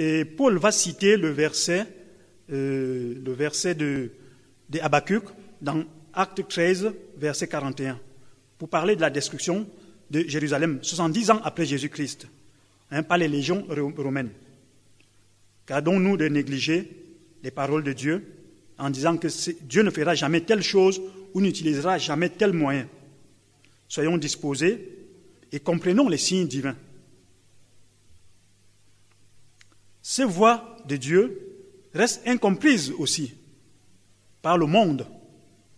Et Paul va citer le verset de Habakkuk dans Acte 13, verset 41, pour parler de la destruction de Jérusalem, 70 ans après Jésus-Christ, par les légions romaines. Gardons-nous de négliger les paroles de Dieu en disant que Dieu ne fera jamais telle chose ou n'utilisera jamais tel moyen. Soyons disposés et comprenons les signes divins. Ces voies de Dieu restent incomprises aussi par le monde,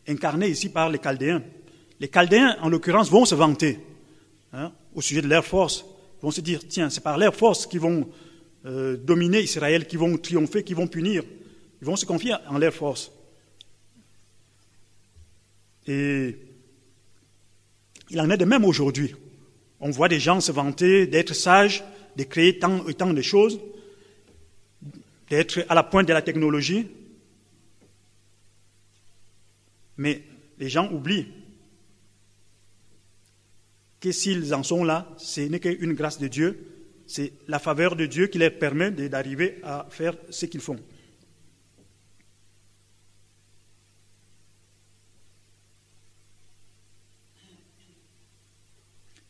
incarné ici par les Chaldéens. Les Chaldéens, en l'occurrence, vont se vanter au sujet de l'Air Force. Ils vont se dire, tiens, c'est par l'Air Force qu'ils vont dominer Israël, qu'ils vont triompher, qu'ils vont punir. Ils vont se confier en l'Air Force. Et il en est de même aujourd'hui. On voit des gens se vanter d'être sages, de créer tant et tant de choses, d'être à la pointe de la technologie. Mais les gens oublient que s'ils en sont là, ce n'est qu'une grâce de Dieu, c'est la faveur de Dieu qui leur permet d'arriver à faire ce qu'ils font.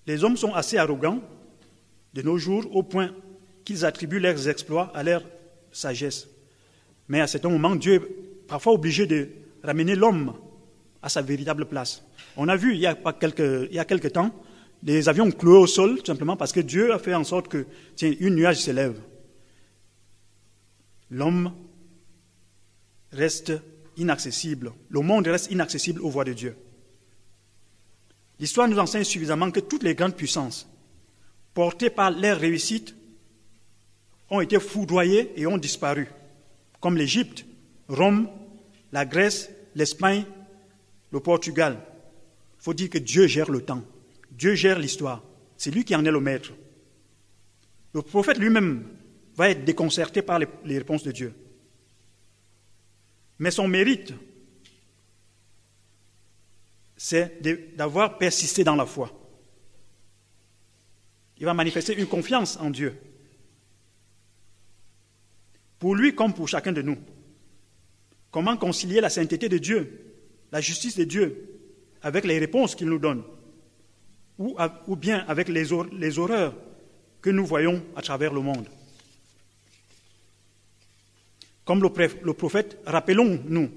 Les hommes sont assez arrogants de nos jours au point qu'ils attribuent leurs exploits à leur sagesse. Mais à certains moments, Dieu est parfois obligé de ramener l'homme à sa véritable place. On a vu il y a quelque temps des avions cloués au sol, tout simplement parce que Dieu a fait en sorte que une nuage s'élève. L'homme reste inaccessible. Le monde reste inaccessible aux voies de Dieu. L'histoire nous enseigne suffisamment que toutes les grandes puissances, portées par leur réussite, ont été foudroyées et ont disparu, comme l'Égypte, Rome, la Grèce, l'Espagne, le Portugal. Il faut dire que Dieu gère le temps, Dieu gère l'histoire, c'est lui qui en est le maître. Le prophète lui-même va être déconcerté par les réponses de Dieu. Mais son mérite, c'est d'avoir persisté dans la foi. Il va manifester une confiance en Dieu. Pour lui comme pour chacun de nous. Comment concilier la sainteté de Dieu, la justice de Dieu, avec les réponses qu'il nous donne, ou bien avec les horreurs que nous voyons à travers le monde. Comme le prophète, rappelons-nous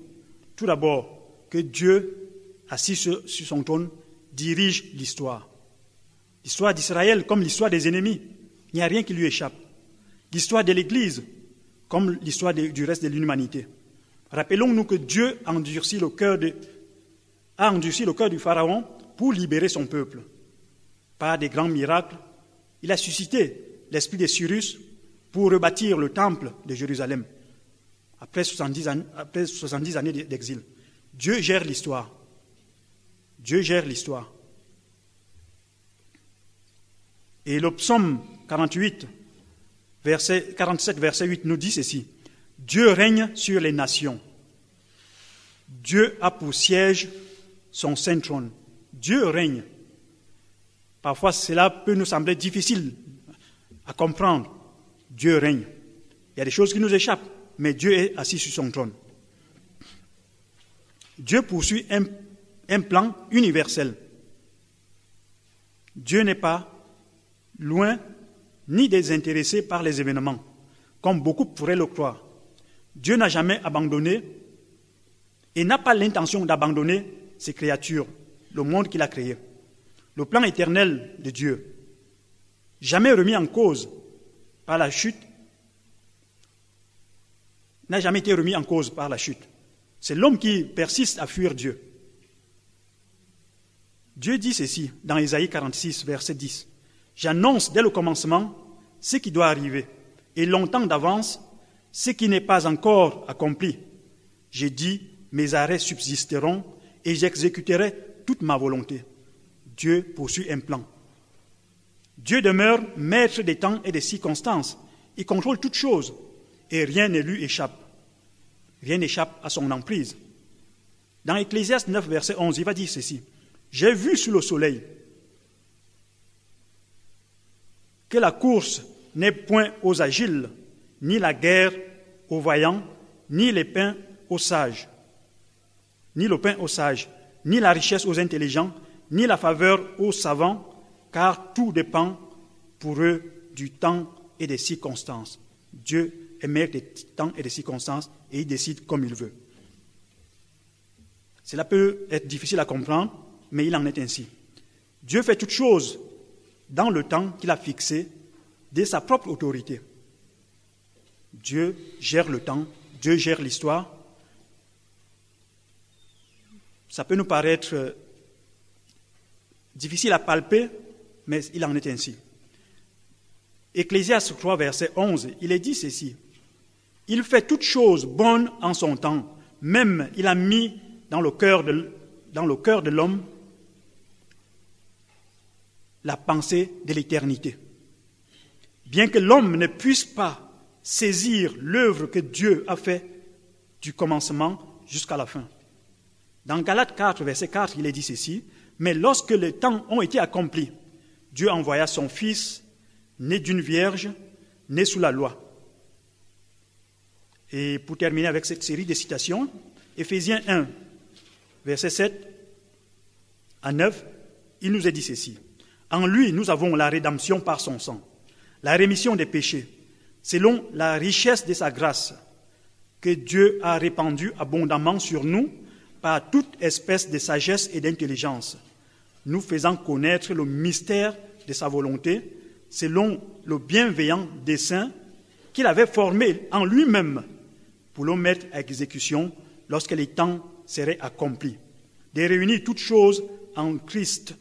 tout d'abord que Dieu, assis sur son trône, dirige l'histoire. L'histoire d'Israël comme l'histoire des ennemis, il n'y a rien qui lui échappe. L'histoire de l'Église comme l'histoire du reste de l'humanité. Rappelons-nous que Dieu a endurci le cœur du Pharaon pour libérer son peuple. Par des grands miracles, il a suscité l'esprit de Cyrus pour rebâtir le temple de Jérusalem après 70 années d'exil. Dieu gère l'histoire. Dieu gère l'histoire. Et le psaume 47, verset 8 nous dit ceci. Dieu règne sur les nations. Dieu a pour siège son saint trône. Dieu règne. Parfois, cela peut nous sembler difficile à comprendre. Dieu règne. Il y a des choses qui nous échappent, mais Dieu est assis sur son trône. Dieu poursuit un plan universel. Dieu n'est pas loin ni désintéressé par les événements, comme beaucoup pourraient le croire. Dieu n'a jamais abandonné et n'a pas l'intention d'abandonner ses créatures, le monde qu'il a créé. Le plan éternel de Dieu, jamais remis en cause par la chute, n'a jamais été remis en cause par la chute. C'est l'homme qui persiste à fuir Dieu. Dieu dit ceci dans Ésaïe 46, verset 10. « J'annonce dès le commencement ce qui doit arriver, et longtemps d'avance ce qui n'est pas encore accompli. J'ai dit, mes arrêts subsisteront, et j'exécuterai toute ma volonté. » Dieu poursuit un plan. Dieu demeure maître des temps et des circonstances. Il contrôle toutes choses, et rien ne lui échappe. Rien n'échappe à son emprise. Dans Ecclésiaste 9, verset 11, il va dire ceci. « J'ai vu sous le soleil que la course n'est point aux agiles, ni la guerre aux vaillants, ni le pain aux sages, ni la richesse aux intelligents, ni la faveur aux savants, car tout dépend pour eux du temps et des circonstances. Dieu est maître des temps et des circonstances et il décide comme il veut. Cela peut être difficile à comprendre, mais il en est ainsi. Dieu fait toutes choses dans le temps qu'il a fixé de sa propre autorité. Dieu gère le temps, Dieu gère l'histoire. Ça peut nous paraître difficile à palper, mais il en est ainsi. Ecclésiaste 3, verset 11, il est dit ceci. Il fait toutes choses bonnes en son temps. Même il a mis dans le cœur de l'homme la pensée de l'éternité. Bien que l'homme ne puisse pas saisir l'œuvre que Dieu a faite du commencement jusqu'à la fin. Dans Galates 4, verset 4, il est dit ceci. Mais lorsque les temps ont été accomplis, Dieu envoya son Fils, né d'une vierge, né sous la loi. Et pour terminer avec cette série de citations, Éphésiens 1, verset 7 à 9, il nous est dit ceci. En lui, nous avons la rédemption par son sang, la rémission des péchés, selon la richesse de sa grâce, que Dieu a répandue abondamment sur nous par toute espèce de sagesse et d'intelligence, nous faisant connaître le mystère de sa volonté, selon le bienveillant dessein qu'il avait formé en lui-même pour le mettre à exécution lorsque les temps seraient accomplis, de réunir toutes choses en Christ,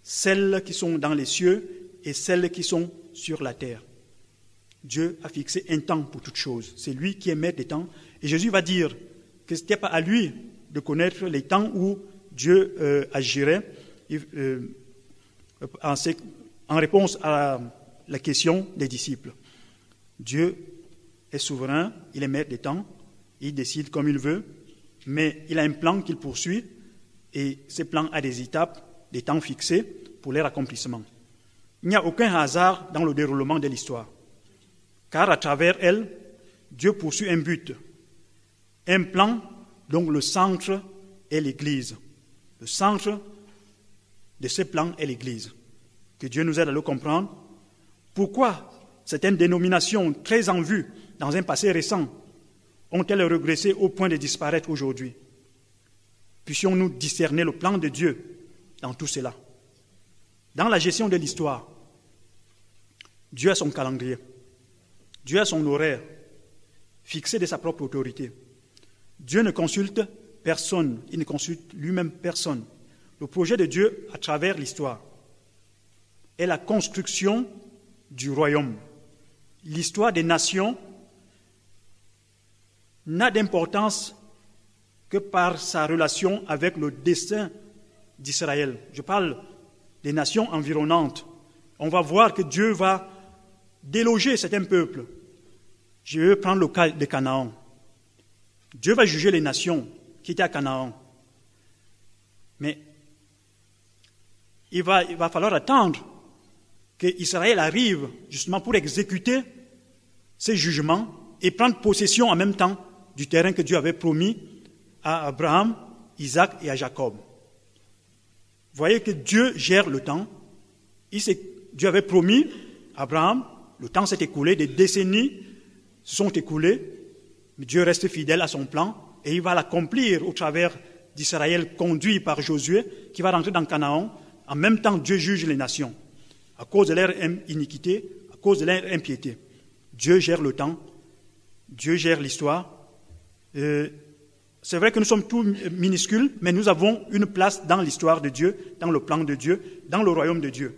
celles qui sont dans les cieux et celles qui sont sur la terre. Dieu a fixé un temps pour toutes choses. C'est lui qui est maître des temps. Et Jésus va dire que ce n'était pas à lui de connaître les temps où Dieu agirait en réponse à la question des disciples. Dieu est souverain, il est maître des temps, il décide comme il veut, mais il a un plan qu'il poursuit et ce plan a des étapes, des temps fixés pour leur accomplissement. Il n'y a aucun hasard dans le déroulement de l'histoire, car à travers elle, Dieu poursuit un but, un plan dont le centre est l'Église. Le centre de ce plan est l'Église. Que Dieu nous aide à le comprendre. Pourquoi certaines dénominations très en vue dans un passé récent ont-elles régressé au point de disparaître aujourd'hui? Puissions-nous discerner le plan de Dieu dans tout cela. Dans la gestion de l'histoire, Dieu a son calendrier, Dieu a son horaire, fixé de sa propre autorité. Dieu ne consulte personne, il ne consulte lui-même personne. Le projet de Dieu à travers l'histoire est la construction du royaume. L'histoire des nations n'a d'importance que par sa relation avec le destin d'Israël. Je parle des nations environnantes. On va voir que Dieu va déloger certains peuples. Je vais prendre le cas de Canaan. Dieu va juger les nations qui étaient à Canaan. Mais il va falloir attendre qu'Israël arrive justement pour exécuter ses jugements et prendre possession en même temps du terrain que Dieu avait promis à Abraham, Isaac et à Jacob. Vous voyez que Dieu gère le temps. Dieu avait promis à Abraham, le temps s'est écoulé, des décennies se sont écoulées, mais Dieu reste fidèle à son plan et il va l'accomplir au travers d'Israël conduit par Josué qui va rentrer dans Canaan. En même temps, Dieu juge les nations à cause de leur iniquité, à cause de leur impiété. Dieu gère le temps, Dieu gère l'histoire. C'est vrai que nous sommes tous minuscules, mais nous avons une place dans l'histoire de Dieu, dans le plan de Dieu, dans le royaume de Dieu.